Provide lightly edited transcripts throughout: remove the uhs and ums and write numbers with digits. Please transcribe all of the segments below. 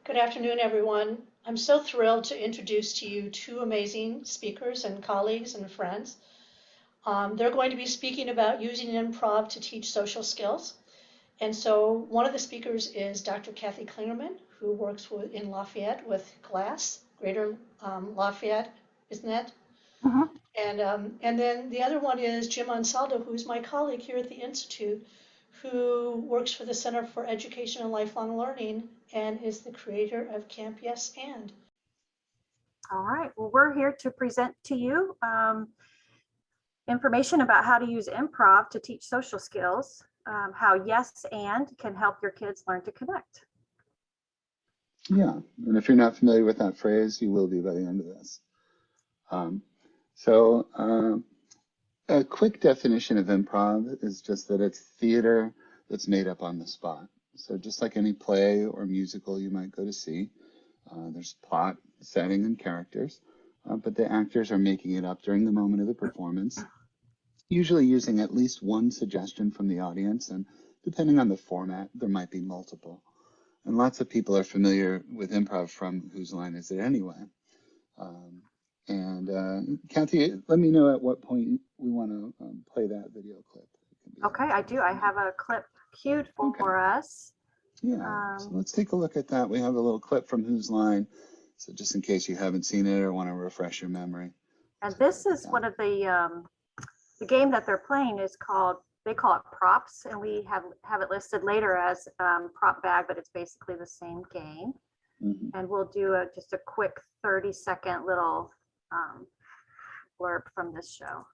Good afternoon, everyone. I'm so thrilled to introduce to you two amazing speakers and colleagues and friends. They're going to be speaking about using improv to teach social skills. And so one of the speakers is Dr. Kathy Klingerman, who works in Lafayette with GLASS, Greater Lafayette, isn't that? Mhm. And then the other one is Jim Ansaldo, who's my colleague here at the Institute, who works for the Center for Education and Lifelong Learning and is the creator of Camp Yes and. All right, well, we're here to present to you information about how to use improv to teach social skills, how yes and can help your kids learn to connect. Yeah, and if you're not familiar with that phrase, you will be by the end of this. So a quick definition of improv is just that it's theater that's made up on the spot. So just like any play or musical you might go to see, there's plot, setting, and characters, but the actors are making it up during the moment of the performance, usually using at least one suggestion from the audience, and depending on the format, there might be multiple. And lots of people are familiar with improv from Whose Line Is It Anyway? Kathy, let me know at what point we want to play that video clip. Okay, I do. I have a clip queued for us. Yeah, so let's take a look at that. We have a little clip from Whose Line, so just in case you haven't seen it or want to refresh your memory. And this is one of the game that they're playing is called, they call it props, and we have it listed later as prop bag, but it's basically the same game. Mm-hmm. And we'll do just a quick 30-second little blurb from this show.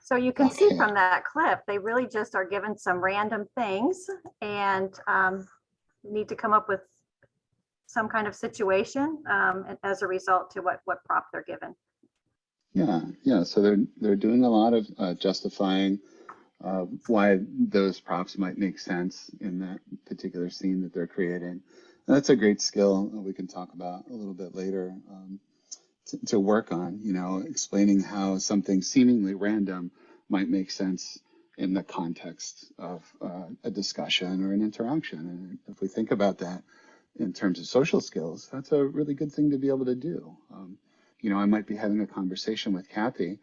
So you can see from that clip, they really just are given some random things and need to come up with some kind of situation as a result to what prop they're given. Yeah. So they're doing a lot of justifying why those props might make sense in that particular scene that they're creating. And that's a great skill we can talk about a little bit later to work on, explaining how something seemingly random might make sense in the context of a discussion or an interaction. And if we think about that in terms of social skills, that's a really good thing to be able to do. I might be having a conversation with Kathy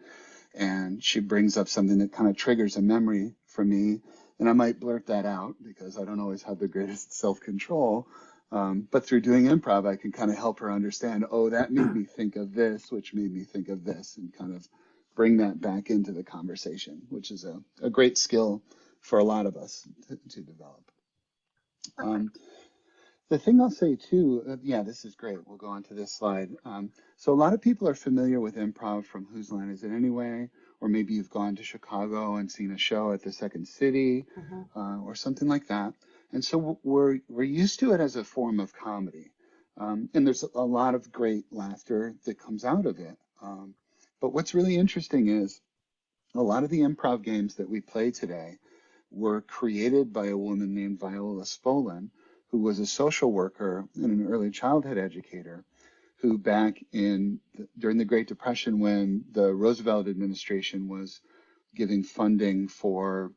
and she brings up something that kind of triggers a memory for me, and I might blurt that out because I don't always have the greatest self-control. But through doing improv, I can kind of help her understand, oh, that made me think of this, which made me think of this, and kind of bring that back into the conversation, which is a great skill for a lot of us to develop. The thing I'll say too, this is great. We'll go on to this slide. So a lot of people are familiar with improv from Whose Line Is It Anyway? Or maybe you've gone to Chicago and seen a show at the Second City or something like that. And so we're used to it as a form of comedy. And there's a lot of great laughter that comes out of it. But what's really interesting is a lot of the improv games that we play today were created by a woman named Viola Spolin, who was a social worker and an early childhood educator, who during the Great Depression, when the Roosevelt administration was giving funding for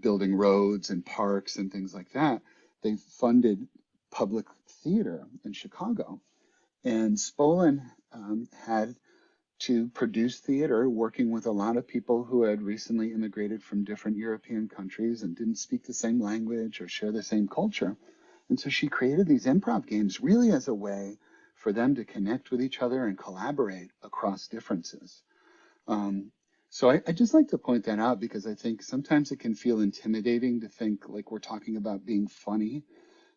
building roads and parks and things like that, they funded public theater in Chicago. And Spolin had to produce theater working with a lot of people who had recently immigrated from different European countries and didn't speak the same language or share the same culture. And so she created these improv games really as a way for them to connect with each other and collaborate across differences. So I just like to point that out because I think sometimes it can feel intimidating to think like we're talking about being funny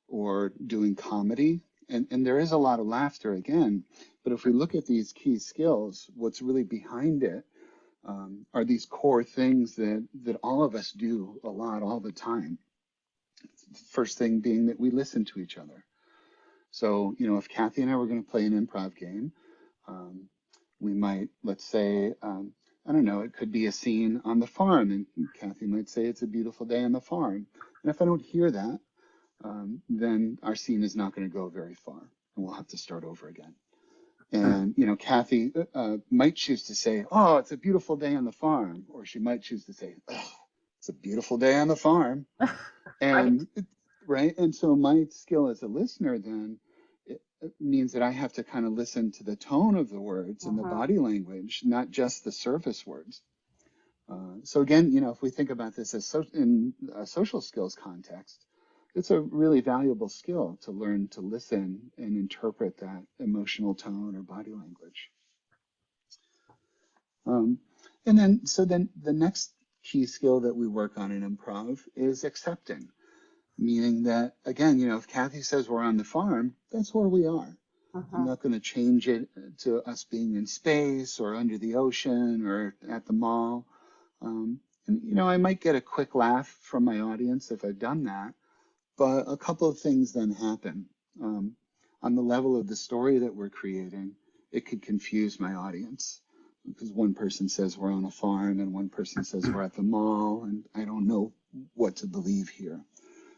or doing comedy. And there is a lot of laughter again. But if we look at these key skills, what's really behind it are these core things that all of us do a lot all the time. First thing being that we listen to each other. So, if Kathy and I were going to play an improv game, we might, let's say, I don't know, it could be a scene on the farm, and Kathy might say it's a beautiful day on the farm. And if I don't hear that, then our scene is not going to go very far, and we'll have to start over again. And, Kathy might choose to say, oh, it's a beautiful day on the farm, or she might choose to say, oh, it's a beautiful day on the farm. And right? And so my skill as a listener then it means that I have to kind of listen to the tone of the words and the Mm-hmm. body language, not just the surface words. So again, if we think about this as in a social skills context, it's a really valuable skill to learn to listen and interpret that emotional tone or body language. Um, then the next key skill that we work on in improv is accepting, meaning that, again, if Kathy says we're on the farm, that's where we are. I'm Mm-hmm. not going to change it to us being in space or under the ocean or at the mall. And I might get a quick laugh from my audience if I've done that, but a couple of things then happen. On the level of the story that we're creating, it could confuse my audience because one person says we're on a farm and one person says we're at the mall, and I don't know what to believe here.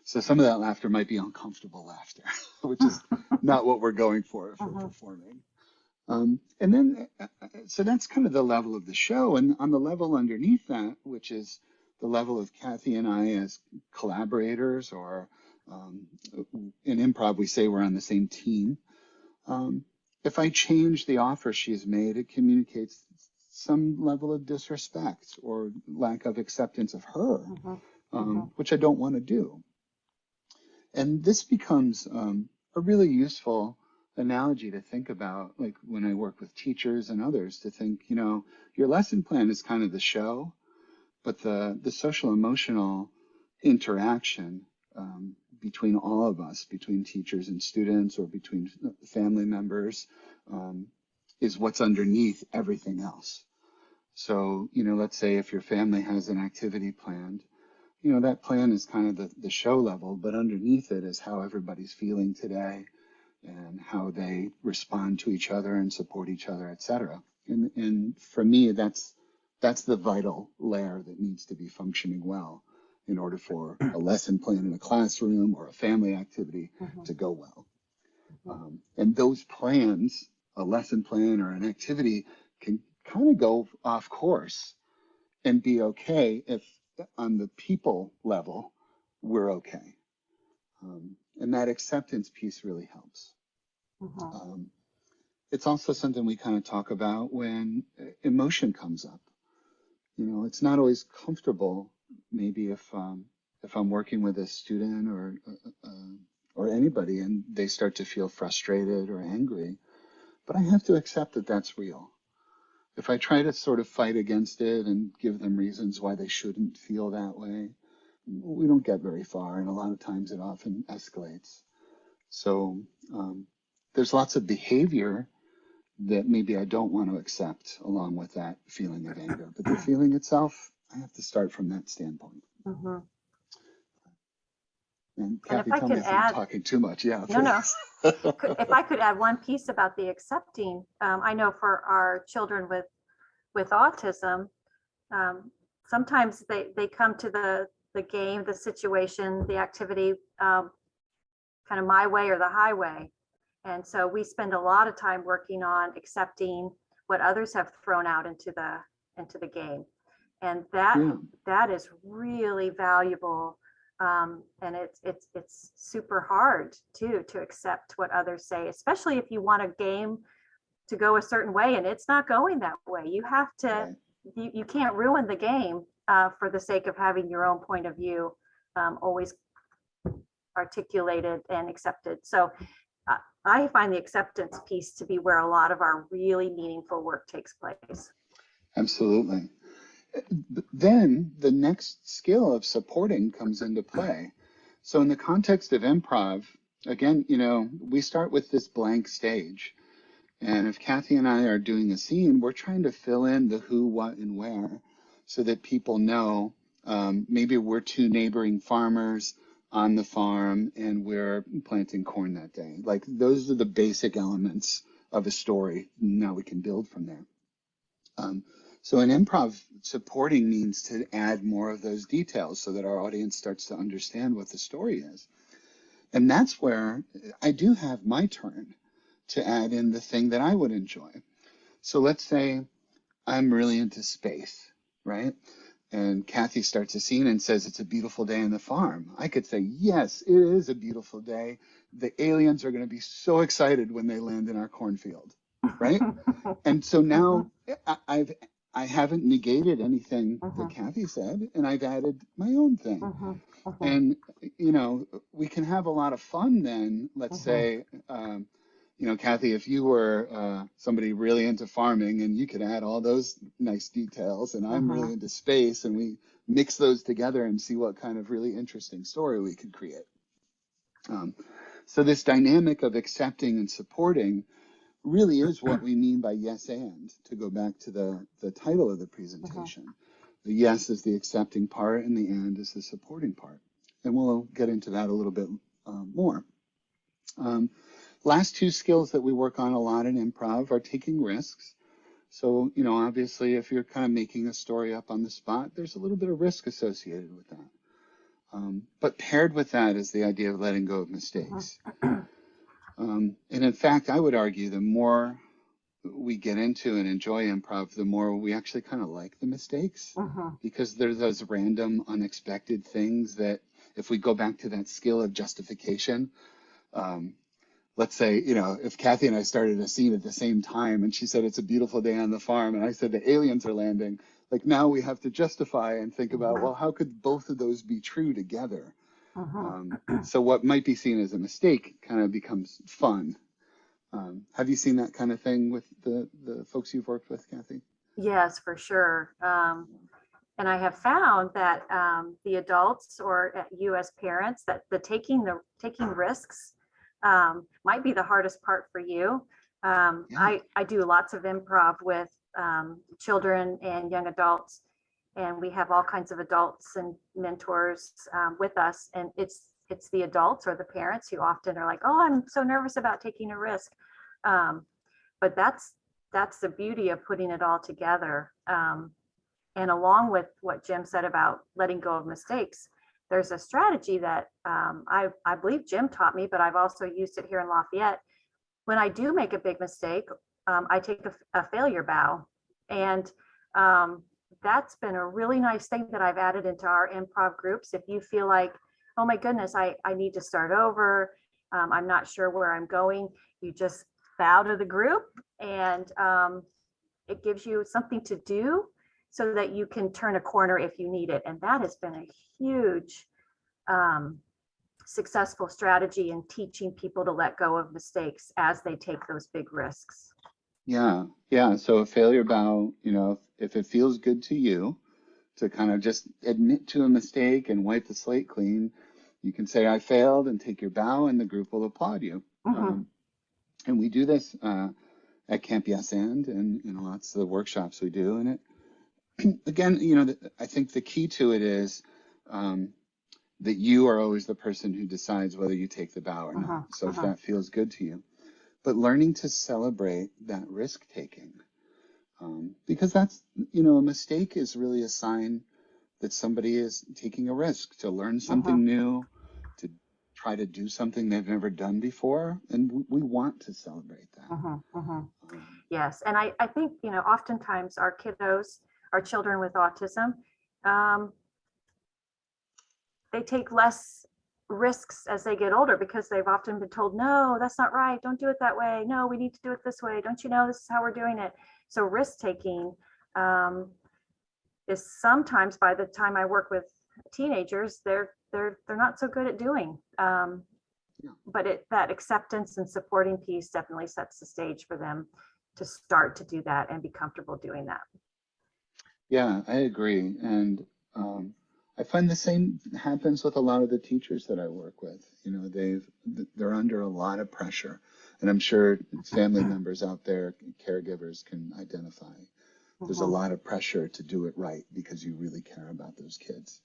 So some of that laughter might be uncomfortable laughter, which is not what we're going for if we're Mm-hmm. performing. So that's kind of the level of the show. And on the level underneath that, which is the level of Kathy and I as collaborators, or in improv, we say we're on the same team. If I change the offer she's made, it communicates some level of disrespect or lack of acceptance of her, which I don't want to do. And this becomes a really useful analogy to think about, like when I work with teachers and others, to think, your lesson plan is kind of the show, but the social emotional interaction between all of us, between teachers and students or between family members, is what's underneath everything else. So, let's say if your family has an activity planned, that plan is kind of the show level, but underneath it is how everybody's feeling today and how they respond to each other and support each other, et cetera. And for me, that's the vital layer that needs to be functioning well in order for a lesson plan in a classroom or a family activity to go well. And those plans, a lesson plan or an activity, can kind of go off course and be okay if on the people level, we're okay. And that acceptance piece really helps. It's also something we kind of talk about when emotion comes up. It's not always comfortable, maybe if I'm working with a student or anybody and they start to feel frustrated or angry, but I have to accept that that's real. If I try to sort of fight against it and give them reasons why they shouldn't feel that way, we don't get very far, and a lot of times it often escalates. So there's lots of behavior that maybe I don't want to accept along with that feeling of anger, but the feeling itself, I have to start from that standpoint. And Kathy, if I tell me could if I'm talking too much. Yeah. No. If I could add one piece about the accepting, I know for our children with autism, sometimes they come to the game, the situation, the activity, kind of my way or the highway. And so we spend a lot of time working on accepting what others have thrown out into the game. And that is really valuable. And it's super hard too, to accept what others say, especially if you want a game to go a certain way and it's not going that way. You have to, you can't ruin the game for the sake of having your own point of view always articulated and accepted. So I find the acceptance piece to be where a lot of our really meaningful work takes place. Absolutely. Then the next skill of supporting comes into play. So in the context of improv, again, we start with this blank stage. And if Kathy and I are doing a scene, we're trying to fill in the who, what, and where so that people know maybe we're two neighboring farmers on the farm and we're planting corn that day. Like those are the basic elements of a story. Now we can build from there. So in improv, supporting means to add more of those details so that our audience starts to understand what the story is. And that's where I do have my turn to add in the thing that I would enjoy. So let's say I'm really into space, right? and Kathy starts a scene and says, it's a beautiful day on the farm. I could say, yes, it is a beautiful day. The aliens are going to be so excited when they land in our cornfield, right? And so now I haven't negated anything that Kathy said, and I've added my own thing. And, you know, we can have a lot of fun then. Let's say, you know, Kathy, if you were somebody really into farming and you could add all those nice details, and I'm really into space, and we mix those together and see what kind of really interesting story we could create. So this dynamic of accepting and supporting really is what we mean by yes and, to go back to the title of the presentation. The yes is the accepting part, and the and is the supporting part. And we'll get into that a little bit more. Last two skills that we work on a lot in improv are taking risks. So, you know, obviously, if you're kind of making a story up on the spot, there's a little bit of risk associated with that. But paired with that is the idea of letting go of mistakes. And in fact, I would argue the more we get into and enjoy improv, the more we actually kind of like the mistakes, because there's those random, unexpected things that if we go back to that skill of justification, let's say, you know, if Kathy and I started a scene at the same time and she said it's a beautiful day on the farm and I said the aliens are landing, like now we have to justify and think about, well, how could both of those be true together? So what might be seen as a mistake kind of becomes fun. Have you seen that kind of thing with the folks you've worked with, Kathy? Yes, for sure. And I have found that the adults or you as parents, that the taking risks might be the hardest part for you. I do lots of improv with children and young adults, and we have all kinds of adults and mentors with us. And it's the adults or the parents who often are like, oh, I'm so nervous about taking a risk. But that's the beauty of putting it all together. And along with what Jim said about letting go of mistakes, there's a strategy that I believe Jim taught me, but I've also used it here in Lafayette. When I do make a big mistake, I take a failure bow. And that's been a really nice thing that I've added into our improv groups. If you feel like, oh my goodness, I need to start over, I'm not sure where I'm going, you just bow to the group, and it gives you something to do so that you can turn a corner if you need it. And that has been a huge successful strategy in teaching people to let go of mistakes as they take those big risks. Yeah. So a failure bow, you know, if it feels good to you to kind of just admit to a mistake and wipe the slate clean, you can say, I failed, and take your bow, and the group will applaud you. And we do this at Camp Yes and lots of the workshops we do. And it, again, you know, I think the key to it is that you are always the person who decides whether you take the bow or not. So if that feels good to you, but learning to celebrate that risk taking, because that's, you know, a mistake is really a sign that somebody is taking a risk to learn something new, to try to do something they've never done before. And we want to celebrate that. Yes. And I think, you know, oftentimes our kiddos, our children with autism, they take less risks as they get older because they've often been told, no, that's not right. Don't do it that way. No, we need to do it this way. Don't you know this is how we're doing it? So risk taking is sometimes, by the time I work with teenagers, they're not so good at doing. But that acceptance and supporting piece definitely sets the stage for them to start to do that and be comfortable doing that. Yeah, I agree. And I find the same happens with a lot of the teachers that I work with. You know, they're under a lot of pressure, and I'm sure family members out there, caregivers, can identify. There's a lot of pressure to do it right because you really care about those kids.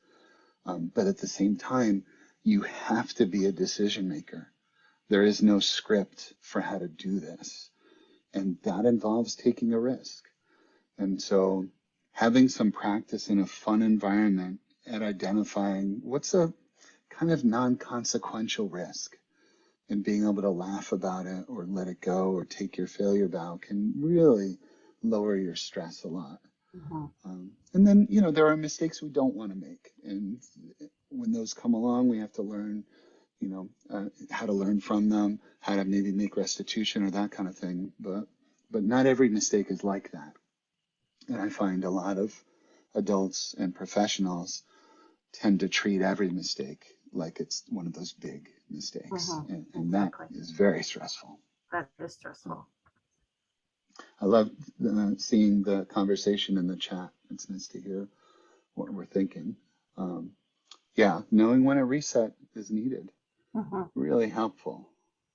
But at the same time, you have to be a decision maker. There is no script for how to do this, and that involves taking a risk. And so having some practice in a fun environment at identifying what's a kind of non-consequential risk and being able to laugh about it or let it go or take your failure bow can really lower your stress a lot. Mhm. And then, there are mistakes we don't want to make. And when those come along, we have to learn, how to learn from them, how to maybe make restitution or that kind of thing. But not every mistake is like that. And I find a lot of adults and professionals tend to treat every mistake like it's one of those big mistakes. Mhm. And that Exactly. is very stressful. That is stressful. I love seeing the conversation in the chat. It's nice to hear what we're thinking. Um, yeah, knowing when a reset is needed, Mhm. really helpful.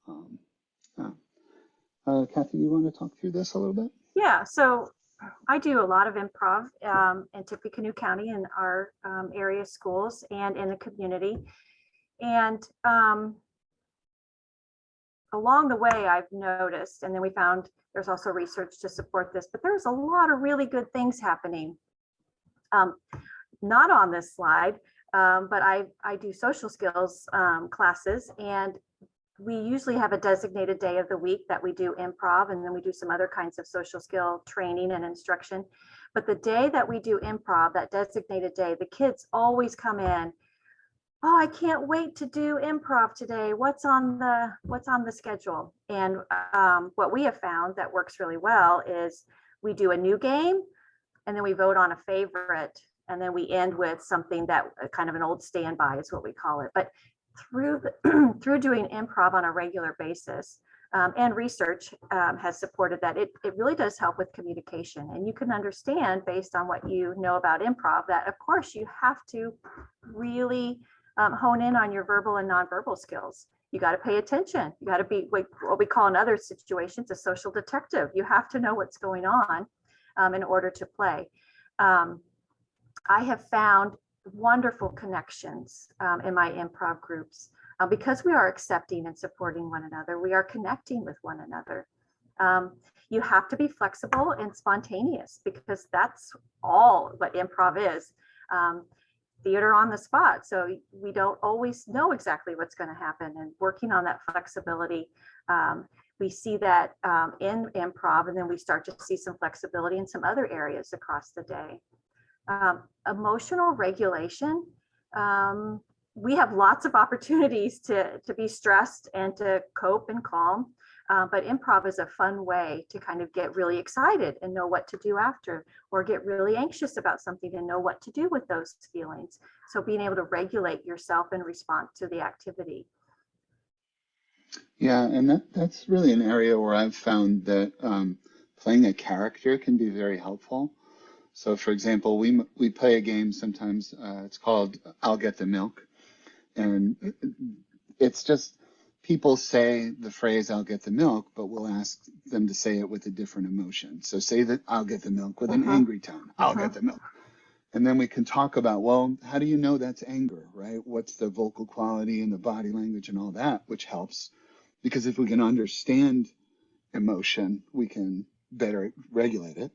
Um, yeah. Kathy, you want to talk through this a little bit? Yeah, so I do a lot of improv in Tippecanoe County in our area schools and in the community. And along the way, I've noticed, and then we found there's also research to support this, but there's a lot of really good things happening. Not on this slide, but I do social skills classes, and we usually have a designated day of the week that we do improv, and then we do some other kinds of social skill training and instruction. But the day that we do improv, that designated day, the kids always come in. Oh, I can't wait to do improv today. What's on the schedule? And what we have found that works really well is we do a new game, and then we vote on a favorite, and then we end with something that kind of an old standby is what we call it. But through through doing improv on a regular basis, and research has supported that it really does help with communication. And you can understand based on what you know about improv that of course you have to really hone in on your verbal and nonverbal skills. You got to pay attention. You got to be what we call in other situations a social detective. You have to know what's going on in order to play. I have found wonderful connections in my improv groups because we are accepting and supporting one another. We are connecting with one another. You have to be flexible and spontaneous because that's all what improv is. Theater on the spot. So we don't always know exactly what's going to happen, and working on that flexibility. We see that in improv, and then we start to see some flexibility in some other areas across the day. Emotional regulation. We have lots of opportunities to be stressed and to cope and calm. But improv is a fun way to kind of get really excited and know what to do after, or get really anxious about something and know what to do with those feelings. So being able to regulate yourself in response to the activity. Yeah, and that's really an area where I've found that playing a character can be very helpful. So, for example, we play a game sometimes. It's called "I'll Get the Milk," and it's just people say the phrase "I'll get the milk," but we'll ask them to say it with a different emotion. So, say that "I'll get the milk" with an angry tone. I'll get the milk. And then we can talk about, well, how do you know that's anger, right? What's the vocal quality and the body language and all that, which helps. Because if we can understand emotion, we can better regulate it.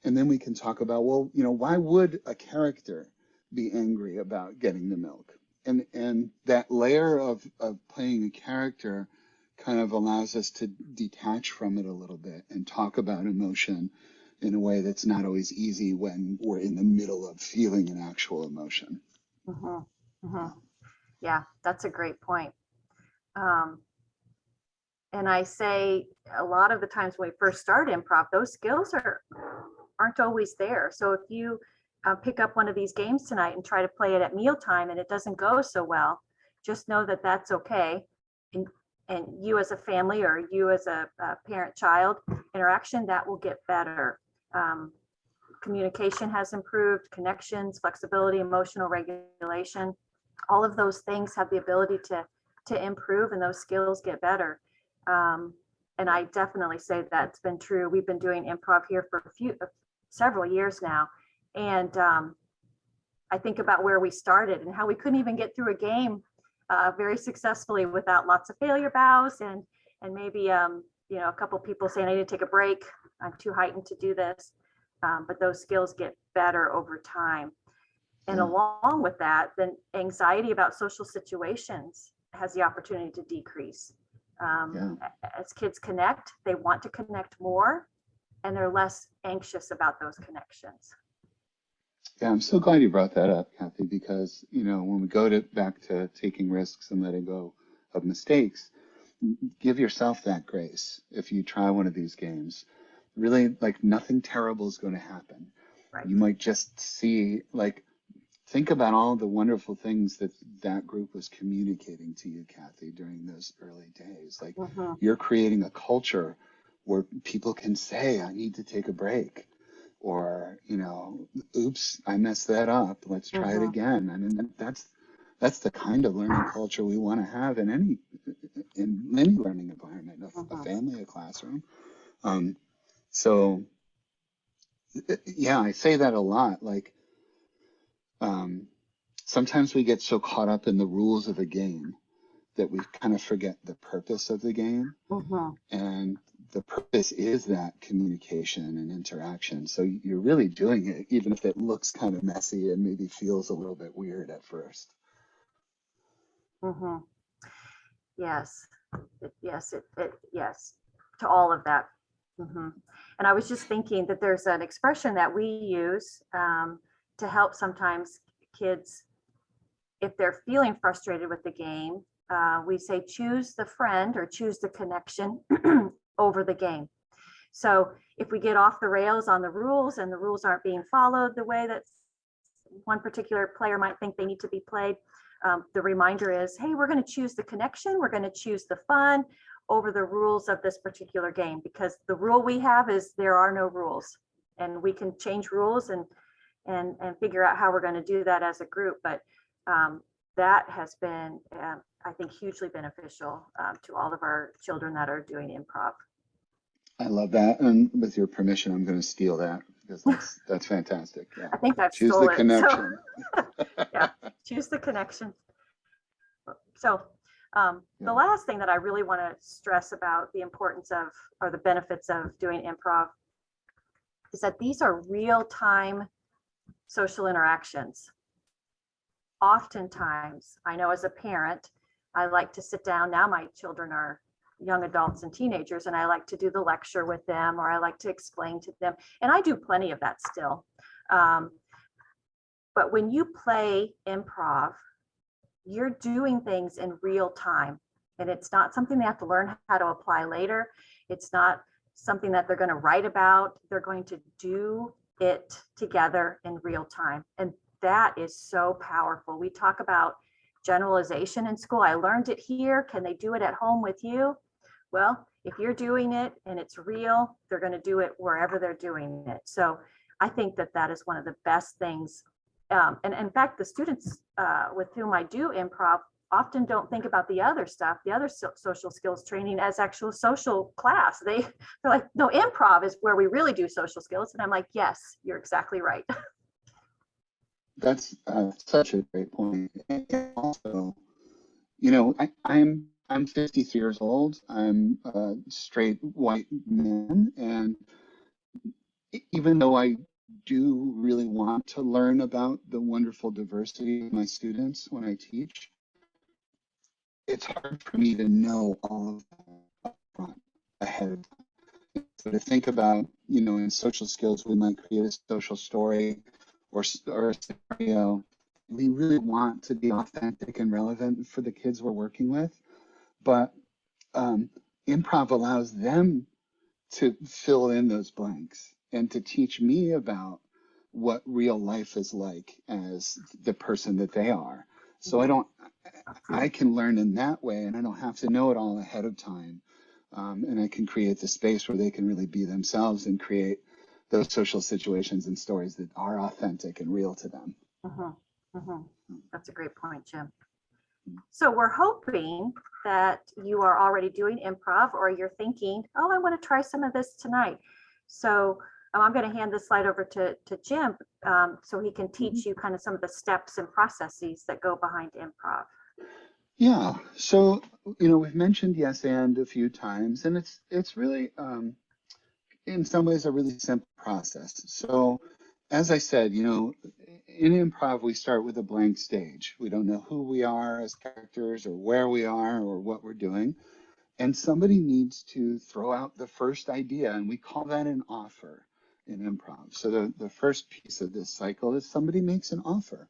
And then we can talk about, well, why would a character be angry about getting the milk? And that layer of playing a character kind of allows us to detach from it a little bit and talk about emotion in a way that's not always easy when we're in the middle of feeling an actual emotion. Yeah, that's a great point. And I say a lot of the times when we first start improv, those skills aren't always there. So if you pick up one of these games tonight and try to play it at mealtime and it doesn't go so well, just know that that's okay. And you as a family or you as a parent-child interaction, that will get better. Communication has improved, connections, flexibility, emotional regulation. All of those things have the ability to improve, and those skills get better. And I definitely say that's been true. We've been doing improv here for several years now. And I think about where we started and how we couldn't even get through a game very successfully without lots of failure bows and maybe a couple people saying I need to take a break. I'm too heightened to do this. But those skills get better over time. And along with that, then anxiety about social situations has the opportunity to decrease. As kids connect, they want to connect more. and they're less anxious about those connections. Yeah, I'm so glad you brought that up, Kathy, because, you know, when we go back to taking risks and letting go of mistakes, give yourself that grace if you try one of these games. Really, like, nothing terrible is going to happen. Right. You might just see, like, think about all the wonderful things that that group was communicating to you, Kathy, during those early days. Like, you're creating a culture where people can say, I need to take a break. Or, you know, oops, I messed that up. Let's try it again. I mean, that's the kind of learning culture we want to have in any learning environment, a family, a classroom. So, yeah, I say that a lot. Like, sometimes we get so caught up in the rules of a game that we kind of forget the purpose of the game. And the purpose is that communication and interaction. So you're really doing it, even if it looks kind of messy and maybe feels a little bit weird at first. Yes, yes, to all of that. And I was just thinking that there's an expression that we use to help sometimes kids if they're feeling frustrated with the game. We say choose the friend or choose the connection over the game. So if we get off the rails on the rules and the rules aren't being followed the way that one particular player might think they need to be played, the reminder is, hey, we're going to choose the connection, we're going to choose the fun over the rules of this particular game, because the rule we have is there are no rules, and we can change rules and figure out how we're going to do that as a group. But that has been, I think, hugely beneficial to all of our children that are doing improv. I love that, and with your permission, I'm going to steal that because that's fantastic. Yeah. I think I've Choose stole the it. connection. So, yeah, choose the connection. So the last thing that I really want to stress about the importance of, or the benefits of doing improv, is that these are real-time social interactions. Oftentimes, I know as a parent, I like to sit down. Now my children are young adults and teenagers, and I like to do the lecture with them, or I like to explain to them. And I do plenty of that still. But when you play improv, you're doing things in real time. And it's not something they have to learn how to apply later. It's not something that they're going to write about. They're going to do it together in real time. And that is so powerful. We talk about generalization in school. I learned it here. Can they do it at home with you? Well, if you're doing it and it's real, they're going to do it wherever they're doing it. So I think that that is one of the best things. And in fact, the students with whom I do improv often don't think about the other stuff, the other social skills training as actual social class. They're like, no, improv is where we really do social skills. And I'm like, yes, you're exactly right. That's such a great point. And also, you know, I'm 53 years old. I'm a straight white man, and even though I do really want to learn about the wonderful diversity of my students when I teach, it's hard for me to know all of that up front ahead of time. So to think about, you know, in social skills, we might create a social story or a scenario. We really want to be authentic and relevant for the kids we're working with, but improv allows them to fill in those blanks and to teach me about what real life is like as the person that they are. So I can learn in that way, and I don't have to know it all ahead of time. And I can create the space where they can really be themselves and create those social situations and stories that are authentic and real to them. That's a great point, Jim. So we're hoping that you are already doing improv, or you're thinking, oh, I want to try some of this tonight. So I'm going to hand this slide over to Jim so he can teach you kind of some of the steps and processes that go behind improv. Yeah, so, you know, we've mentioned yes and a few times, and it's really, in some ways, a really simple process. So, as I said, you know, in improv, we start with a blank stage. We don't know who we are as characters or where we are or what we're doing. And somebody needs to throw out the first idea, and we call that an offer in improv. So the first piece of this cycle is somebody makes an offer.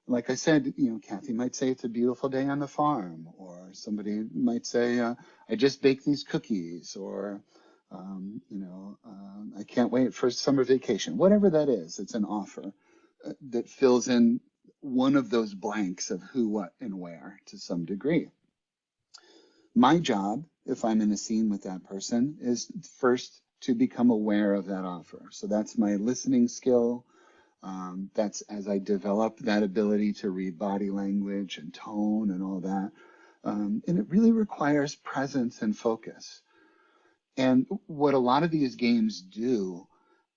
Like I said, Kathy might say it's a beautiful day on the farm, or somebody might say, I just baked these cookies, or, I can't wait for summer vacation. Whatever that is, it's an offer that fills in one of those blanks of who, what, and where to some degree. My job, if I'm in a scene with that person, is first to become aware of that offer. So that's my listening skill. That's as I develop that ability to read body language and tone and all that. And it really requires presence and focus. And what a lot of these games do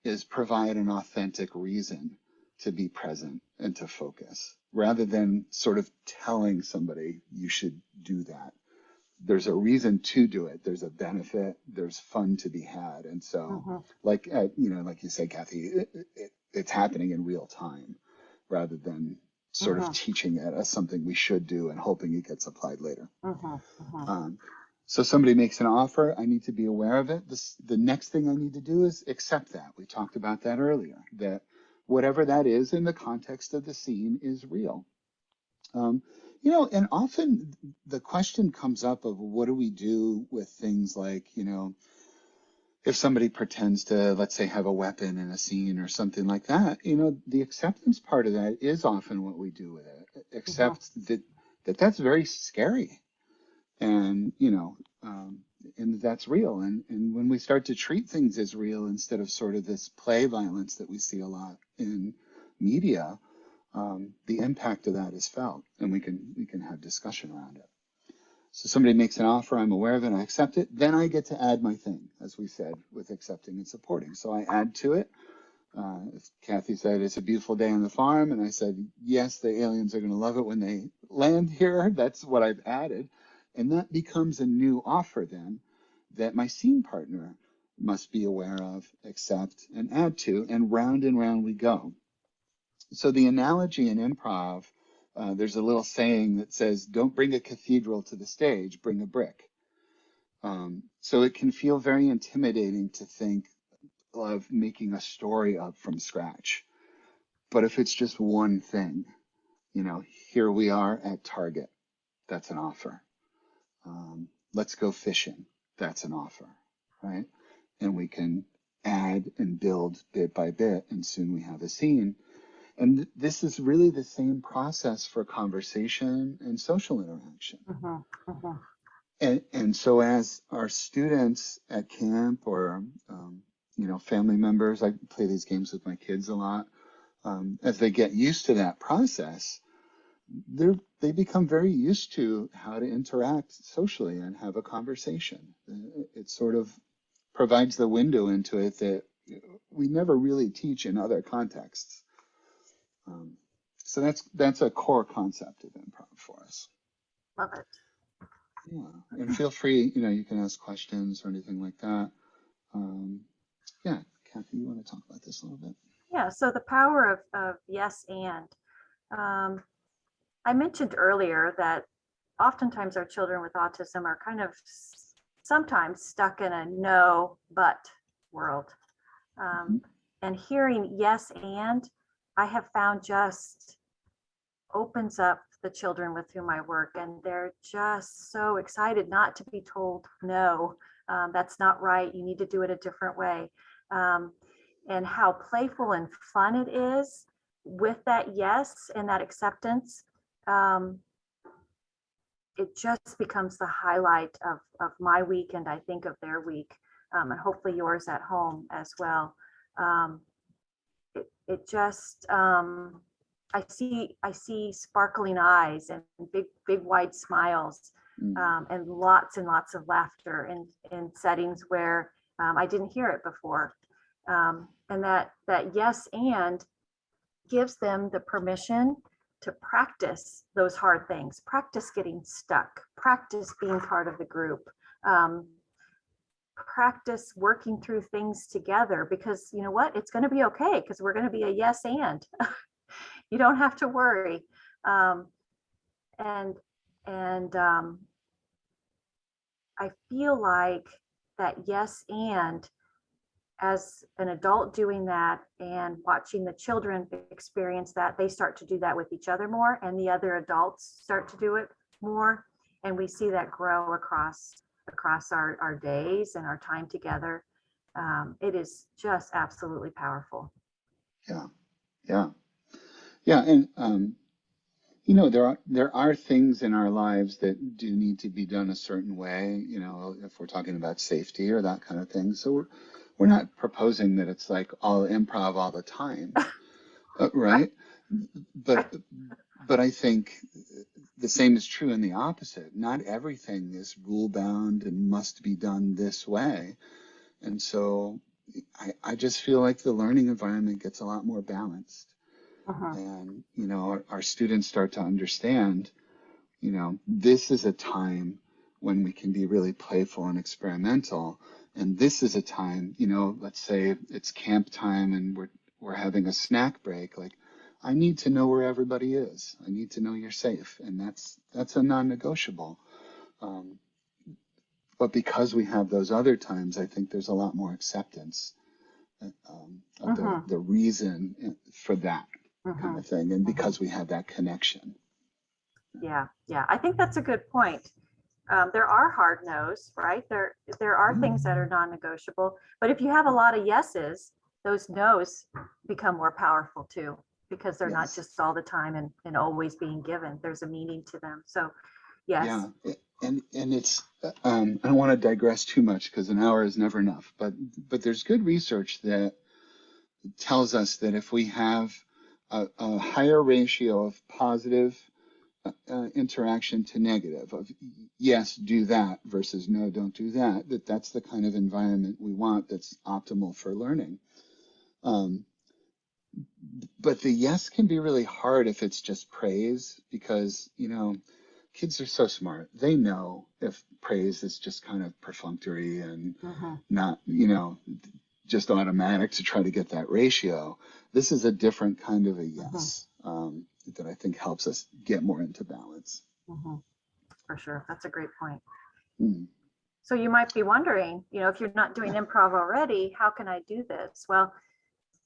is provide an authentic reason to be present and to focus, rather than sort of telling somebody you should do that. There's a reason to do it. There's a benefit. There's fun to be had. And so, like you said, Kathy, it's happening in real time rather than sort of teaching it as something we should do and hoping it gets applied later. So somebody makes an offer. I need to be aware of it. The next thing I need to do is accept that. We talked about that earlier, that whatever that is in the context of the scene is real. And often the question comes up of what do we do with things like, if somebody pretends to, let's say, have a weapon in a scene or something like that, the acceptance part of that is often what we do with it, except that's very scary. And, and that's real. And when we start to treat things as real instead of sort of this play violence that we see a lot in media, the impact of that is felt, and we can have discussion around it. So somebody makes an offer, I'm aware of it, I accept it, then I get to add my thing, as we said, with accepting and supporting. So I add to it. If Kathy said it's a beautiful day on the farm, and I said, yes, the aliens are going to love it when they land here. That's what I've added. And that becomes a new offer then that my scene partner must be aware of, accept, and add to, and round we go. So the analogy in improv, there's a little saying that says, don't bring a cathedral to the stage, bring a brick. So it can feel very intimidating to think of making a story up from scratch. But if it's just one thing, here we are at Target, that's an offer. Let's go fishing, that's an offer, right? And we can add and build bit by bit, and soon we have a scene. And this is really the same process for conversation and social interaction. And so as our students at camp or, family members, I play these games with my kids a lot, as they get used to that process, they become very used to how to interact socially and have a conversation. It sort of provides the window into it that we never really teach in other contexts. So that's a core concept of improv for us. Love it. Yeah, and feel free, you can ask questions or anything like that. Kathy, you want to talk about this a little bit? Yeah, so the power of yes and. I mentioned earlier that oftentimes our children with autism are kind of sometimes stuck in a no but world. And hearing yes and, I have found just opens up the children with whom I work, and they're just so excited not to be told no, that's not right, you need to do it a different way. And how playful and fun it is with that yes and that acceptance. It just becomes the highlight of my week, and I think of their week, and hopefully yours at home as well. It just, I see sparkling eyes and big wide smiles, and lots of laughter in settings where I didn't hear it before. And that yes and gives them the permission to practice those hard things, practice getting stuck, practice being part of the group, practice working through things together, because you know what, it's going to be okay, because we're going to be a yes and. You don't have to worry. And I feel like that yes and as an adult doing that and watching the children experience that, they start to do that with each other more, and the other adults start to do it more. And we see that grow across our days and our time together. It is just absolutely powerful. Yeah, yeah, yeah. And you know, there are things in our lives that do need to be done a certain way, you know, if we're talking about safety or that kind of thing. So we're not proposing that it's like all improv all the time, Right. right? But but I think the same is true in the opposite. Not everything is rule bound and must be done this way. And so I just feel like the learning environment gets a lot more balanced. Uh-huh. And, you know, our students start to understand, you know, this is a time when we can be really playful and experimental. And this is a time, you know, let's say it's camp time and we're having a snack break. Like, I need to know where everybody is. I need to know you're safe. And that's a non-negotiable. Um, but because we have those other times, I think there's a lot more acceptance of Uh-huh. the reason for that kind Uh-huh. of thing. And Uh-huh. because we have that connection. Yeah, yeah. I think that's a good point. There are hard no's, right? There are Yeah. things that are non-negotiable, but if you have a lot of yeses, those no's become more powerful too, because they're not Yes. just all the time and always being given. There's a meaning to them. So yes. Yeah. And it's I don't want to digress too much because an hour is never enough, but there's good research that tells us that if we have a higher ratio of positive interaction to negative, of yes, do that versus no, don't do that, that's the kind of environment we want that's optimal for learning. Um, but the yes can be really hard if it's just praise because, you know, kids are so smart. They know if praise is just kind of perfunctory and Uh-huh. not, you know, just automatic to try to get that ratio. This is a different kind of a Uh-huh. yes that I think helps us get more into balance. Uh-huh. For sure. That's a great point. Mm, So you might be wondering, if you're not doing yeah. improv already, how can I do this? Well,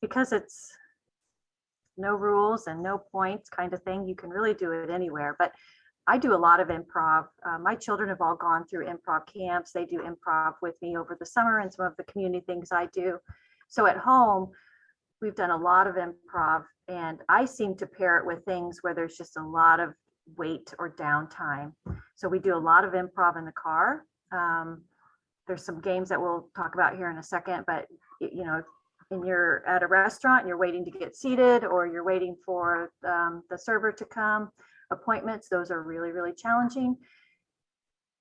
because it's no rules and no points kind of thing, you can really do it anywhere. But I do a lot of improv. My children have all gone through improv camps. They do improv with me over the summer and some of the community things I do. So at home, we've done a lot of improv, and I seem to pair it with things where there's just a lot of wait or downtime. So we do a lot of improv in the car. There's some games that we'll talk about here in a second, but and you're at a restaurant and you're waiting to get seated, or you're waiting for the server to come, appointments, those are really, really challenging.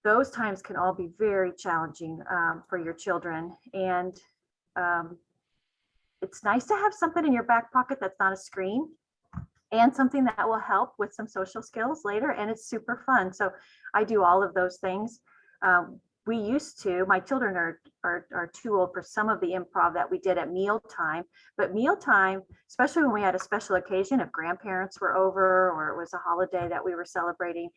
Those times can all be very challenging for your children. And it's nice to have something in your back pocket that's not a screen and something that will help with some social skills later. And it's super fun. So I do all of those things. We used to, my children are too old for some of the improv that we did at mealtime, but mealtime, especially when we had a special occasion, if grandparents were over or it was a holiday that we were celebrating,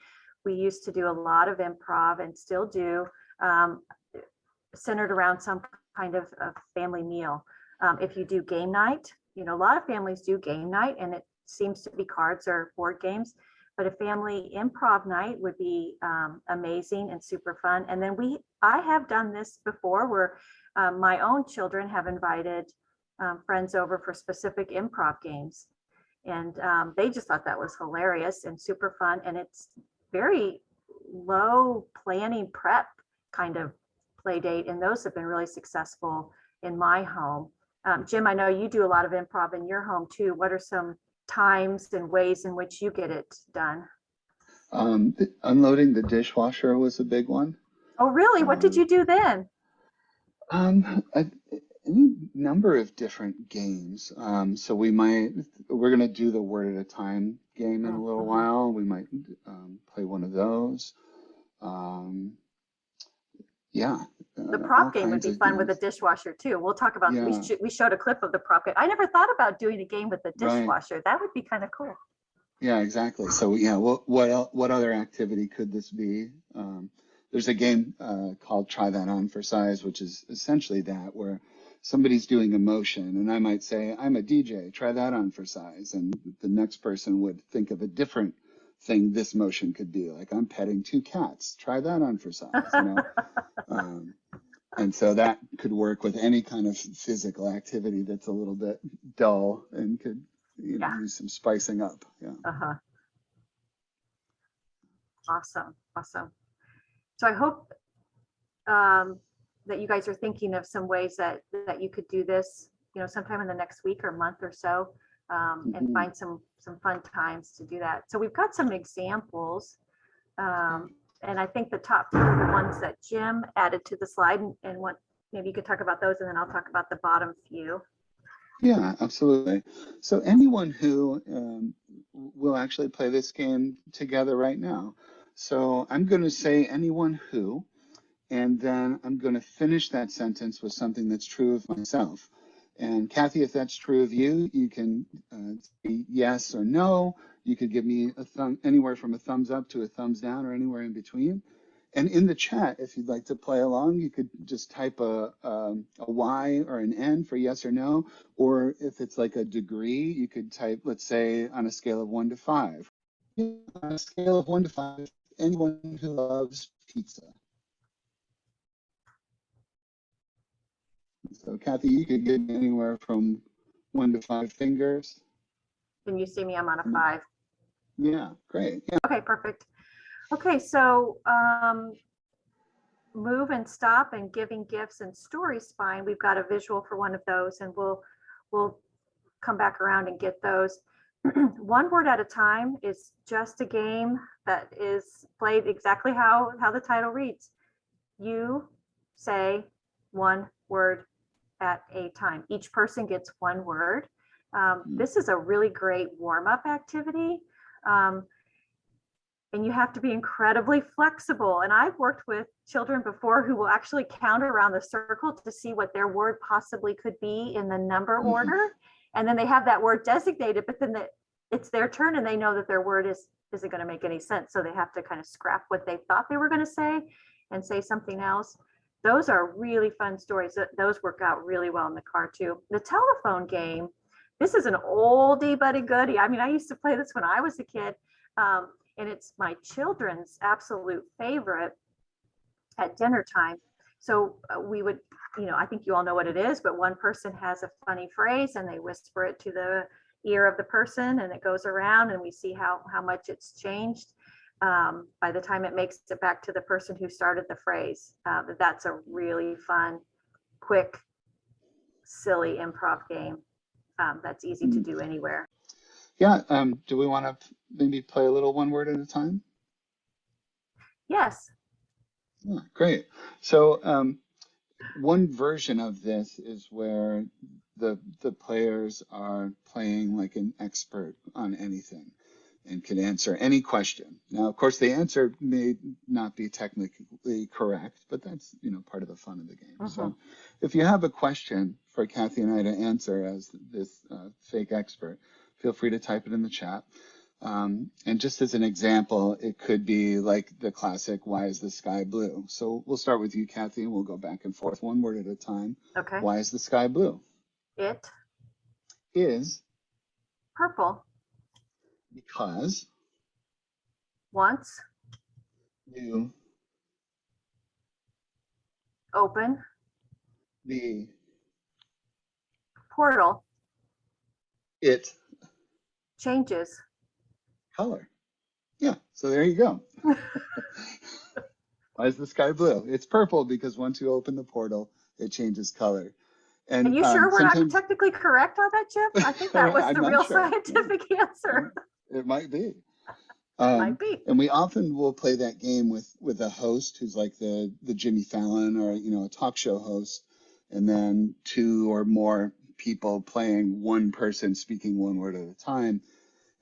we used to do a lot of improv and still do, centered around some kind of family meal. If you do game night, a lot of families do game night, and it seems to be cards or board games, but a family improv night would be amazing and super fun. And then I have done this before where my own children have invited friends over for specific improv games. And they just thought that was hilarious and super fun. And it's very low planning prep kind of play date. And those have been really successful in my home. Jim, I know you do a lot of improv in your home too. What are some times and ways in which you get it done? Unloading the dishwasher was a big one. Oh, really? What did Um, you do then? any number of different games. So we're going to do the word at a time game in a little Mm-hmm. while. We might play one of those. Um, yeah, The all prop game would kinds be of fun with a games. dishwasher too. We'll talk about, Yeah, we showed a clip of the prop game. I never thought about doing a game with the right. dishwasher. That would be kind of cool. Yeah, exactly. So yeah, what other activity could this be? there's a game called Try That On for Size, which is essentially that, where somebody's doing a motion, and I might say, I'm a DJ, try that on for size. And the next person would think of a different thing this motion could be, like I'm petting two cats, try that on for size, you know? And so that could work with any kind of physical activity that's a little bit dull and could, you know, Yeah. use some spicing up. Yeah. Uh-huh. Awesome. Awesome. So I hope that you guys are thinking of some ways that you could do this, you know, sometime in the next week or month or so, and find some fun times to do that. So we've got some examples, and I think the top two are the ones that Jim added to the slide, and what maybe you could talk about those, and then I'll talk about the bottom few. Yeah, absolutely. So anyone who will actually play this game together right now. So I'm going to say anyone who, and then I'm going to finish that sentence with something that's true of myself. And Kathy, if that's true of you, you can say yes or no. You could give me a thumb, anywhere from a thumbs up to a thumbs down, or anywhere in between. And in the chat, if you'd like to play along, you could just type a Y or an N for yes or no. Or if it's like a degree, you could type, let's say, on a scale of 1 to 5. On a scale of 1 to 5, anyone who loves pizza. So Kathy, you could get anywhere from 1 to 5 fingers. Can you see me? I'm on a 5. Yeah, great. Yeah. Okay, perfect. Okay, so move and stop and giving gifts and story spine. We've got a visual for one of those, and we'll come back around and get those. One word at a time is just a game that is played exactly how the title reads. You say one word at a time. Each person gets one word. This is a really great warm-up activity. And you have to be incredibly flexible. And I've worked with children before who will actually count around the circle to see what their word possibly could be in the number order. And then they have that word designated, but then it's their turn and they know that their word isn't going to make any sense. So they have to kind of scrap what they thought they were going to say and say something else. Those are really fun stories. Those work out really well in the car too. The telephone game, this is an oldie but a goodie. I mean, I used to play this when I was a kid. And it's my children's absolute favorite at dinner time. So we would, you know, I think you all know what it is, but one person has a funny phrase and they whisper it to the ear of the person and it goes around and we see how much it's changed by the time it makes it back to the person who started the phrase. But that's a really fun, quick, silly improv game that's easy to do anywhere. Yeah, do we want to maybe play a little one word at a time? Yes. Yeah, great. So one version of this is where the players are playing like an expert on anything and can answer any question. Now, of course, the answer may not be technically correct, but that's, you know, part of the fun of the game. So if you have a question for Kathy and I to answer as this fake expert, feel free to type it in the chat. And just as an example, it could be like the classic, why is the sky blue? So we'll start with you, Kathy, and we'll go back and forth one word at a time. Okay. Why is the sky blue? It Is purple. Because Once you open the portal it changes color. Yeah, so there you go. Why is the sky blue? It's purple because once you open the portal, it changes color. And you sure we're not technically correct on that, Chip? I think that was the real scientific answer. It might be. Might be. And we often will play that game with a host who's like the Jimmy Fallon or, you know, a talk show host, and then two or more people playing one person speaking one word at a time.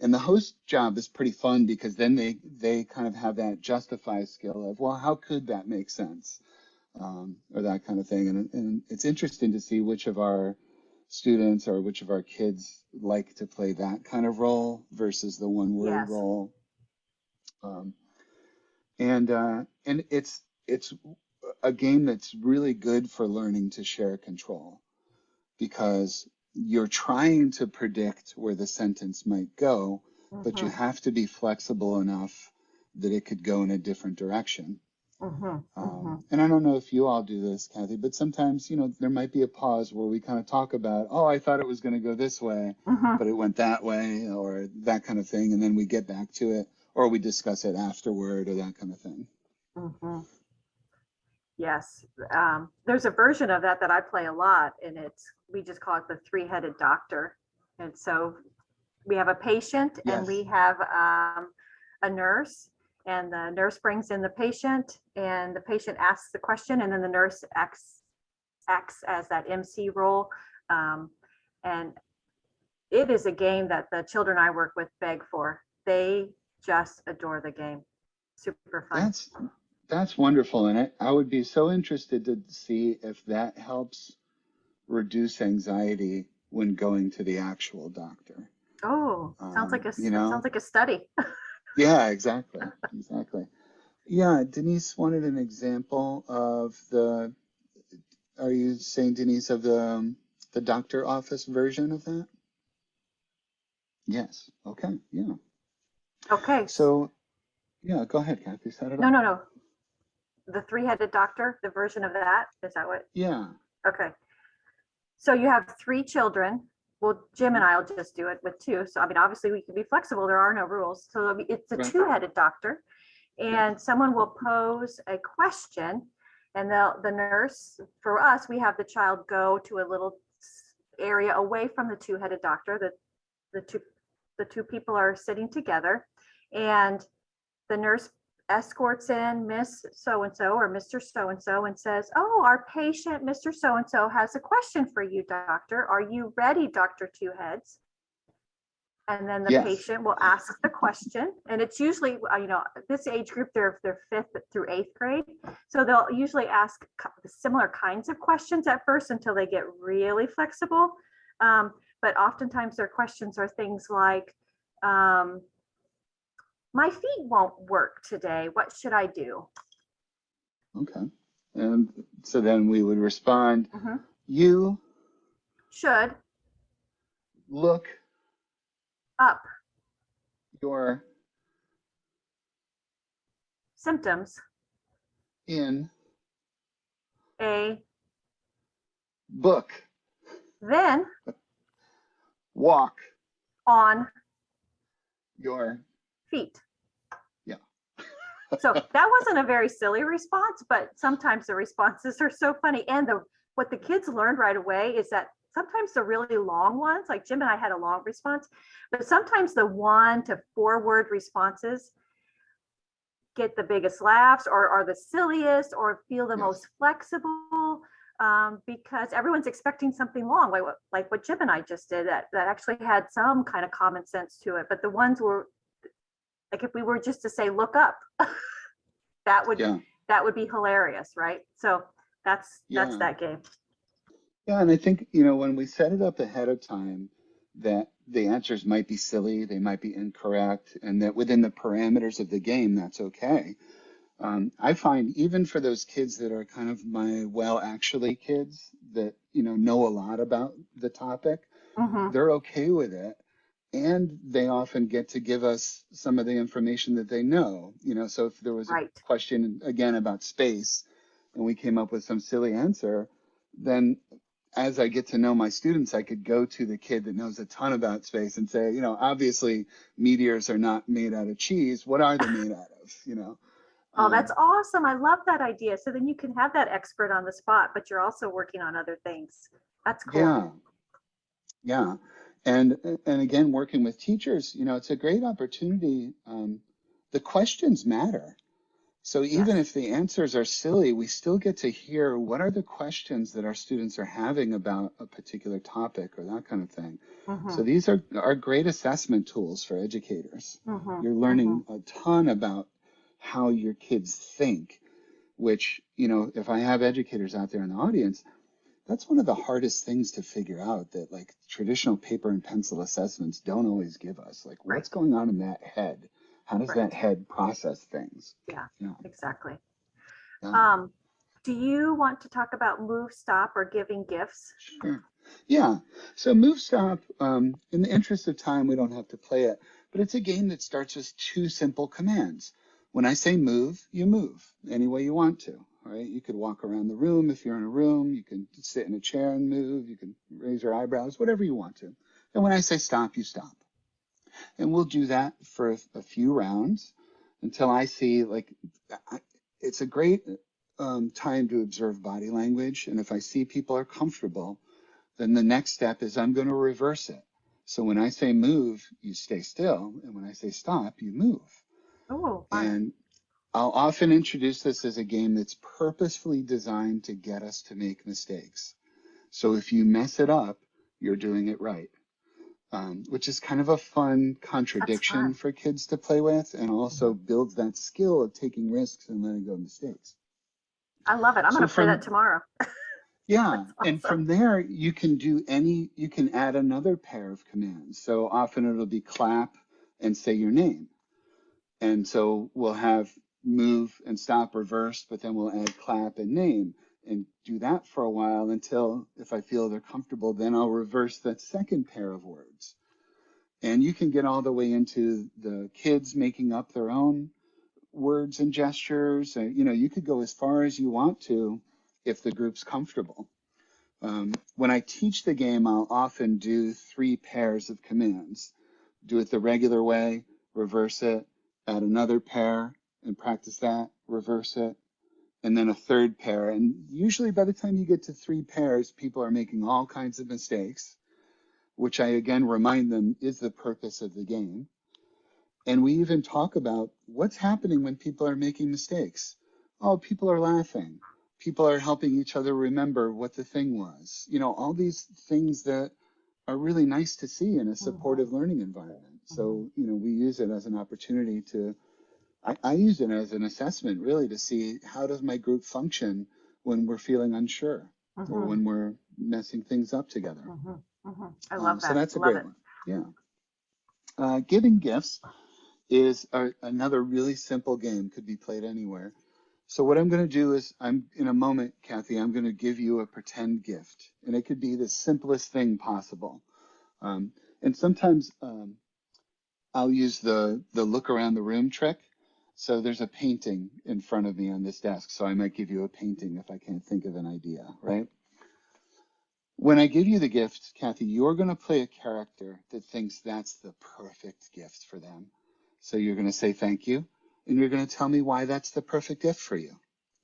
And the host job is pretty fun because then they kind of have that justify skill of, well, how could that make sense? Or that kind of thing. And it's interesting to see which of our students or which of our kids like to play that kind of role versus the one word role. And it's a game that's really good for learning to share control, because you're trying to predict where the sentence might go, but you Mm-hmm. have to be flexible enough that it could go in a different direction. Mm-hmm. Mm-hmm. And I don't know if you all do this, Kathy, but sometimes, there might be a pause where we kind of talk about, oh, I thought it was going to go this way, Mm-hmm. but it went that way, or that kind of thing. And then we get back to it, or we discuss it afterward, or that kind of thing. Mm-hmm. Yes. There's a version of that I play a lot, and we just call it the Three-Headed Doctor. And so we have a patient and Yes. we have a nurse, and the nurse brings in the patient, and the patient asks the question, and then the nurse acts as that MC role. And it is a game that the children I work with beg for. They just adore the game. Super fun. That's wonderful. And I would be so interested to see if that helps reduce anxiety when going to the actual doctor. Oh, sounds like a study. Yeah, exactly. Exactly. Yeah, Denise wanted an example of are you saying, Denise, of the doctor office version of that? Yes. Okay. Yeah. Okay. So, yeah, go ahead, Kathy, set it up. No. The Three-Headed Doctor, the version of that, is that what? Yeah. Okay. So you have 3 children. Well, Jim and I'll just do it with 2. So, I mean, obviously we can be flexible. There are no rules. So it's a Right. two-headed doctor, and someone will pose a question, and the nurse, for us, we have the child go to a little area away from the two-headed doctor. The two people are sitting together, and the nurse escorts in Miss So-and-so or Mr. So-and-so and says, oh, our patient, Mr. So-and-so, has a question for you, doctor. Are you ready, Dr. Two Heads? And then the Yes. patient will ask the question. And it's usually, this age group, they're 5th through 8th grade. So they'll usually ask similar kinds of questions at first until they get really flexible. But oftentimes their questions are things like, my feet won't work today. What should I do? Okay. And so then we would respond, Mm-hmm. You Should look up your symptoms in a book, then walk on your feet. Yeah. So that wasn't a very silly response, but sometimes the responses are so funny. And what the kids learned right away is that sometimes the really long ones, like Jim and I had a long response, but sometimes the 1 to 4 word responses get the biggest laughs, or are the silliest, or feel the most flexible, because everyone's expecting something long, like what Jim and I just did, that actually had some kind of common sense to it. But the ones were like, if we were just to say, look up, that would be hilarious, right? So that's that game. Yeah, and I think, when we set it up ahead of time, that the answers might be silly, they might be incorrect, and that within the parameters of the game, that's okay. I find even for those kids that are kind of my actually kids that, know a lot about the topic, Mm-hmm. they're okay with it. And they often get to give us some of the information that they know. So if there was a question, again, about space, and we came up with some silly answer, then as I get to know my students, I could go to the kid that knows a ton about space and say, obviously meteors are not made out of cheese. What are they made out of? Oh, that's awesome. I love that idea. So then you can have that expert on the spot, but you're also working on other things. That's cool. Yeah. And again, working with teachers, it's a great opportunity. The questions matter. So even if the answers are silly, we still get to hear what are the questions that our students are having about a particular topic or that kind of thing. Mm-hmm. So these are great assessment tools for educators. Mm-hmm. You're learning a ton about how your kids think, which, if I have educators out there in the audience, that's one of the hardest things to figure out, that like traditional paper and pencil assessments don't always give us. Like, what's going on in that head? How does that head process things? Yeah, exactly. Um, do you want to talk about move, stop, or giving gifts? Sure. Yeah. So move stop, in the interest of time, we don't have to play it, but it's a game that starts with two simple commands. When I say move, you move any way you want to, right? You could walk around the room if you're in a room, you can sit in a chair and move, you can raise your eyebrows, whatever you want to. And when I say stop, you stop. And we'll do that for a few rounds until I see, like, it's a great time to observe body language. And if I see people are comfortable, then the next step is I'm going to reverse it. So when I say move, you stay still. And when I say stop, you move. Oh, fun. And I'll often introduce this as a game that's purposefully designed to get us to make mistakes. So if you mess it up, you're doing it right. Which is kind of a fun contradiction for kids to play with, and also builds that skill of taking risks and letting go of mistakes. I love it. I'm going to play that tomorrow. Yeah, That's and awesome. from there you can you can add another pair of commands. So often it'll be clap and say your name. And so we'll have move and stop reversed, but then we'll add clap and name and do that for a while until, if I feel they're comfortable, then I'll reverse that second pair of words. And you can get all the way into the kids making up their own words and gestures. You know, you could go as far as you want to if the group's comfortable. When I teach the game, I'll often do 3 pairs of commands. Do it the regular way, reverse it, add another pair and practice that, reverse it, and then a third pair. And usually by the time you get to 3 pairs, people are making all kinds of mistakes, which I again remind them is the purpose of the game. And we even talk about what's happening when people are making mistakes. Oh, people are laughing. People are helping each other remember what the thing was. You know, all these things that are really nice to see in a supportive learning environment. So, you know, we use it as an opportunity to, I use it as an assessment really to see how does my group function when we're feeling unsure or when we're messing things up together. I love that. So that's a love great it. one. Yeah. Giving gifts is another really simple game, could be played anywhere. So what I'm going to do is in a moment, Kathy, I'm going to give you a pretend gift, and it could be the simplest thing possible. And sometimes I'll use the look around the room trick. So there's a painting in front of me on this desk, so I might give you a painting if I can't think of an idea, right? When I give you the gift, Kathy, you're going to play a character that thinks that's the perfect gift for them. So you're going to say thank you, and you're going to tell me why that's the perfect gift for you.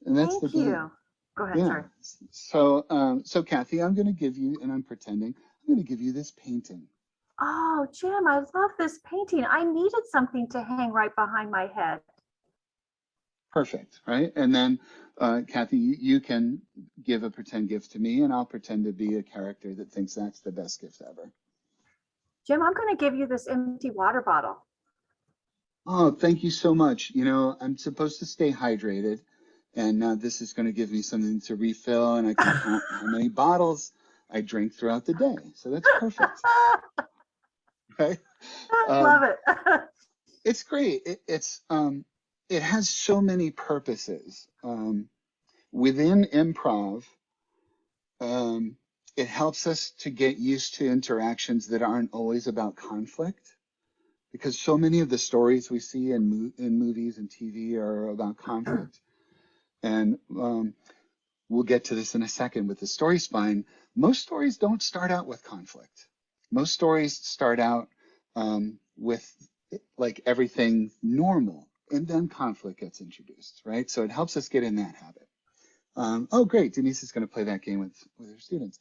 And that's the game. Thank you. Go ahead, Yeah. sorry. So Kathy, I'm going to give you, and I'm pretending, I'm going to give you this painting. Oh, Jim, I love this painting. I needed something to hang right behind my head. Perfect, right? And then, Kathy, you can give a pretend gift to me, and I'll pretend to be a character that thinks that's the best gift ever. Jim, I'm going to give you this empty water bottle. Oh, thank you so much. You know, I'm supposed to stay hydrated, and now this is going to give me something to refill, and I can count how many bottles I drink throughout the day. So that's perfect, right? I Um, love it. it's great. It has so many purposes. Within improv, it helps us to get used to interactions that aren't always about conflict, because so many of the stories we see in movies and TV are about conflict. And we'll get to this in a second with the story spine. Most stories don't start out with conflict. Most stories start out with like everything normal, and then conflict gets introduced, right? So it helps us get in that habit. Oh, great. Denise is going to play that game with her students.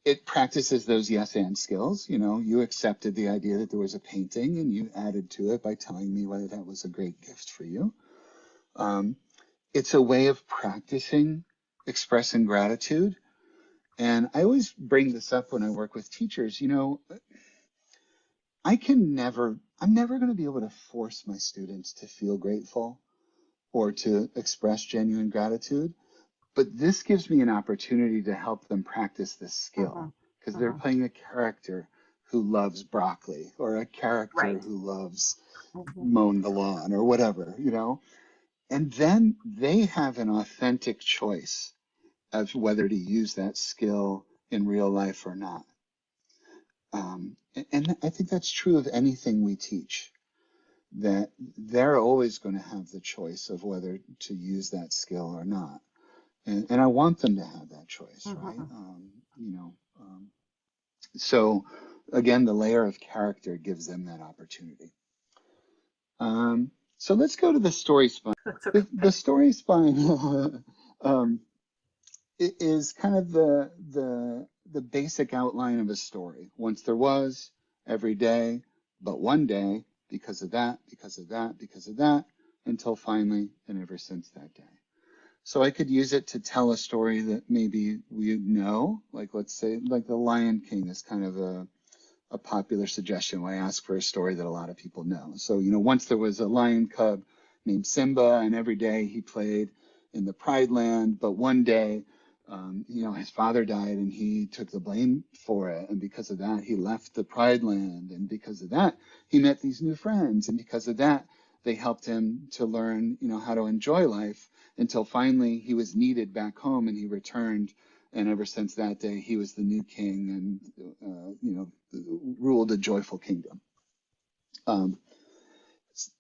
It practices those yes and skills. You know, you accepted the idea that there was a painting and you added to it by telling me whether that was a great gift for you. It's a way of practicing expressing gratitude. And I always bring this up when I work with teachers. You know, I'm never going to be able to force my students to feel grateful or to express genuine gratitude. But this gives me an opportunity to help them practice this skill because they're playing a character who loves broccoli, or a character Right. who loves Mhm. mowing the lawn, or whatever, and then they have an authentic choice of whether to use that skill in real life or not. And I think that's true of anything we teach, that they're always going to have the choice of whether to use that skill or not. And I want them to have that choice, right? Mhm. So again, the layer of character gives them that opportunity. So let's go to the story spine. That's The okay. story spine is kind of the basic outline of a story. Once there was, every day, but one day, because of that, because of that, because of that, until finally, and ever since that day. So I could use it to tell a story that maybe we know, like let's say, like The Lion King is kind of a popular suggestion when I ask for a story that a lot of people know. So, once there was a lion cub named Simba, and every day he played in the Pride Land, but one day, his father died and he took the blame for it. And because of that, he left the Pride Land. And because of that, he met these new friends. And because of that, they helped him to learn, how to enjoy life until finally he was needed back home and he returned. And ever since that day, he was the new king and, ruled a joyful kingdom.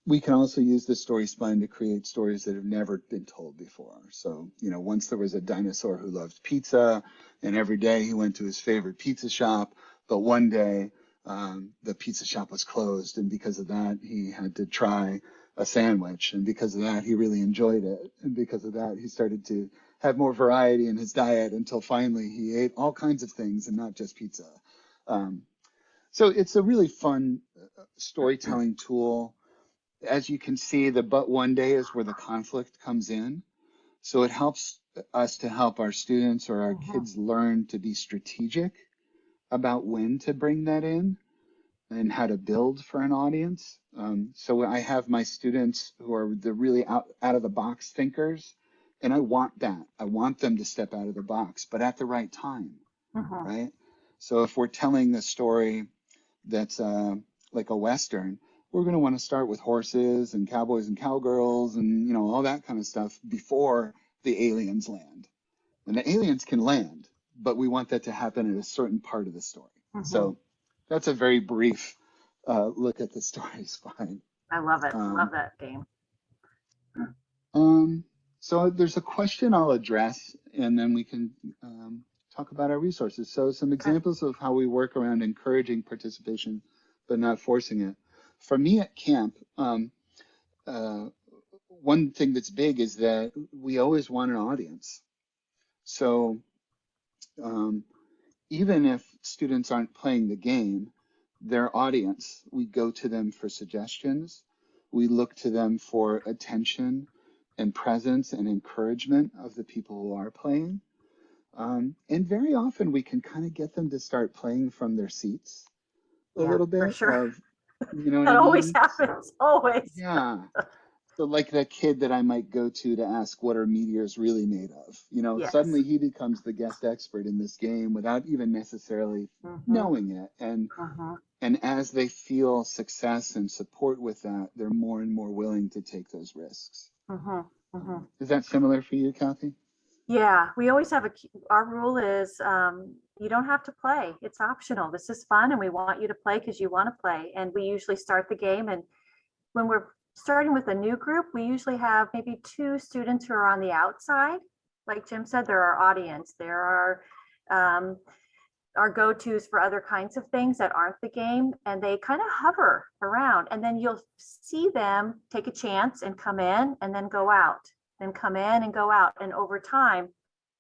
We can also use the story spine to create stories that have never been told before. So, once there was a dinosaur who loved pizza, and every day he went to his favorite pizza shop, but one day the pizza shop was closed, and because of that, he had to try a sandwich, and because of that, he really enjoyed it, and because of that, he started to have more variety in his diet until finally he ate all kinds of things and not just pizza. Um, so it's a really fun storytelling tool. As you can see, the but one day is where the conflict comes in. So it helps us to help our students or our Mhm. kids learn to be strategic about when to bring that in and how to build for an audience. So I have my students who are the really out of the box thinkers, and I want that. I want them to step out of the box, but at the right time, Mhm. right? So if we're telling a story that's like a Western, we're going to want to start with horses and cowboys and cowgirls and, all that kind of stuff before the aliens land. And the aliens can land, but we want that to happen at a certain part of the story. Mhm. So that's a very brief look at the story spine. I love it. Love Um, that game. um, so there's a question I'll address, and then we can talk about our resources. So some Okay. examples of how we work around encouraging participation, but not forcing it. For me at camp, uh, one thing that's big is that we always want an audience. So um, even if students aren't playing the game, their audience, we go to them for suggestions. We look to them for attention and presence and encouragement of the people who are playing. And very often we can kind of get them to start playing from their seats a Yeah, little for bit sure. of, you know what That I always mean? happens. Always. Yeah. So like that kid that I might go to ask what are meteors really made of, Yes. suddenly he becomes the guest expert in this game without even necessarily Mhm. knowing it. Mhm. And as they feel success and support with that, they're more and more willing to take those risks. Mhm. Mhm. Is that similar for you, Kathy? Yeah, we always have our rule is you don't have to play. It's optional. This is fun and we want you to play because you want to play. And we usually start the game. And when we're starting with a new group, we usually have maybe 2 students who are on the outside. Like Jim said, there are audience, there are our go-tos for other kinds of things that aren't the game, and they kind of hover around, and then you'll see them take a chance and come in and then go out, then come in and go out, and over time,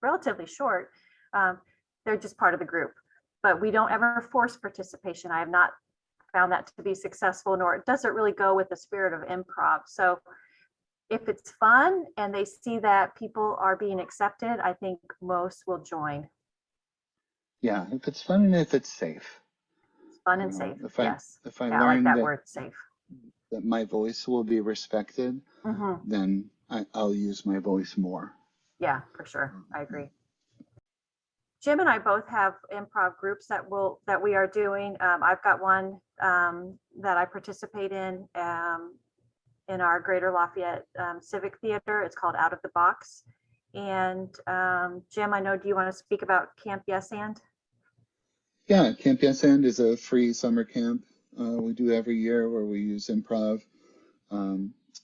relatively short, they're just part of the group. But we don't ever force participation. I have not found that to be successful, nor it doesn't really go with the spirit of improv. So if it's fun and they see that people are being accepted, I think most will join. Yeah, if it's fun and if it's safe. It's fun and safe. If I Yes. if I Yeah, I like learn that that word, safe. my voice will be respected, Hmm. then I'll use my voice more. Yeah, for sure. I agree. Jim and I both have improv groups that we are doing. I've got one that I participate in our Greater Lafayette Civic Theater. It's called Out of the Box. And Jim, I know, do you want to speak about Camp Yes And? Yeah, Camp Yes And is a free summer camp we do every year where we use improv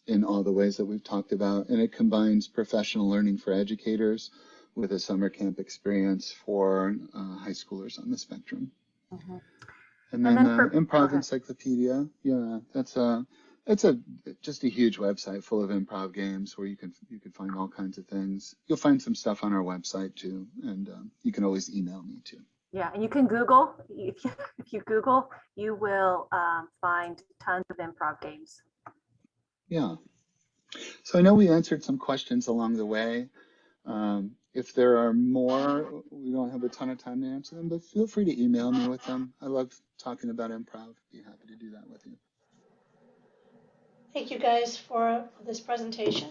in all the ways that we've talked about. And it combines professional learning for educators with a summer camp experience for high schoolers on the spectrum. Mm-hmm. And then go Improv ahead. Encyclopedia, yeah, it's just a huge website full of improv games where you can find all kinds of things. You'll find some stuff on our website too, and you can always email me too. Yeah, and you can Google. If you Google, you will find tons of improv games. Yeah. So I know we answered some questions along the way. If there are more, we don't have a ton of time to answer them, but feel free to email me with them. I love talking about improv. Be happy to do that with you. Thank you guys for this presentation.